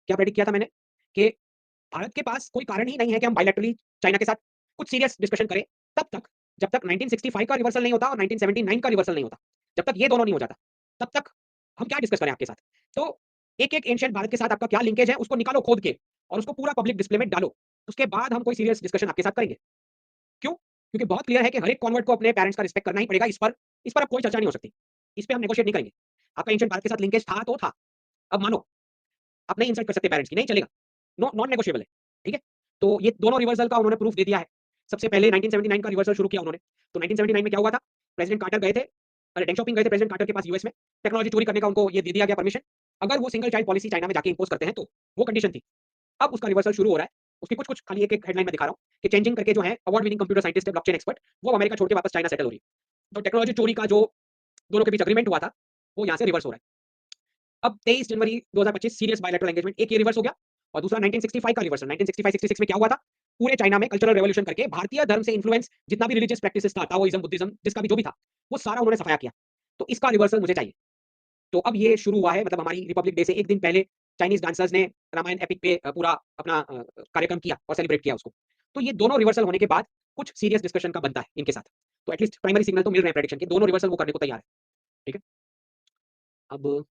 क्या प्रेडिक्ट किया था मैंने कि भारत के पास कोई कारण ही नहीं है कि हम बायलैटरली चाइना के साथ कुछ सीरियस डिस्कशन करें तब तक, जब तक 1965 का रिवर्सल नहीं होता और 1979 का रिवर्सल नहीं होता। जब तक ये दोनों नहीं हो जाता, तब तक हम क्या डिस्कस करें आपके साथ। तो एक-एक एंशिएंट भारत के साथ आपका क्या लिंकेज है उसको निकालो खोद के और उसको पूरा पब्लिक डिस्प्ले में डालो। उसके बाद हम कोई सीरियस डिस्कशन आपके साथ करेंगे। क्यों? क्योंकि बहुत क्लियर है कि हर एक कन्वर्ट को अपने पेरेंट्स का रिस्पेक्ट करना ही पड़ेगा। इस पर अब कोई चर्चा नहीं हो सकती। इस पे हम नेगोशिएट नहीं करेंगे। आपका एंशिएंट भारत के साथ लिंकेज था तो था। अब मानो आप नहीं इंसल्ट कर सकते पेरेंट्स की, नहीं चलेगा। नो नॉन नेगोशिएबल है, ठीक है? तो ये दोनों रिवर्सल का उन्होंने प्रूफ दे दिया है। सबसे पहले 1979 का रिवर्सल शुरू किया उन्होंने। तो 1979 में क्या हुआ था? प्रेसिडेंट कार्टर गए थे, डेंग शॉपिंग गए थे प्रेसिडेंट कार्टर के पास यूएस में, टेक्नोलॉजी चोरी करने का उनको ये दे दिया गया परमिशन। अगर वो सिंगल चाइल्ड पॉलिसी चाइना में जाके इंपोज़ करते हैं तो, वो कंडीशन थी। अब उसका रिवर्सल शुरू हो रहा है। उसकी कुछ-कुछ खाली एक-एक हेडलाइन मैं दिखा रहा हूँ कि चेंजिंग करके जो है अवार्ड विनिंग कंप्यूटर साइंटिस्ट है, ब्लॉकचेन एक्सपर्ट, वो अमेरिका छोड़ के वापस चाइना सेटल हो रही है। तो टेक्नोलॉजी चोरी का जो दोनों के बीच एग्रीमेंट हुआ था, वो यहाँ से रिवर्स हो रहा है। अब 23 जनवरी 2025 सीरियस बायलैटरल एंगेजमेंट, एक ये रिवर्स हो गया और दूसरा 1965 का रिवर्सल। 1965-66 में क्या हुआ था? पूरे चाइना में कल्चरल रिवॉल्यूशन करके भारतीय धर्म से इन्फ्लुएंस जितना भी रिलीजियस प्रैक्टिसेस था, ताओइज्म, बुद्धिज्म, जिसका भी जो भी था, वो सारा उन्होंने सफाया किया। तो इसका रिवर्सल मुझे चाहिए। तो अब ये शुरू हुआ है, मतलब हमारी रिपब्लिक डे से एक दिन पहले चाइनीज डांसर्स ने रामायण एपिक पे पूरा अपना कार्यक्रम किया और सेलिब्रेट किया उसको। तो ये दोनों रिवर्सल होने के बाद कुछ सीरियस डिस्कशन का बनता है इनके साथ। तो एटलीस्ट प्राइमरी सिग्नल तो मिल रहे हैं प्रेडिक्शन के, दोनों रिवर्सल वो करने को तैयार है। ठीक है? अब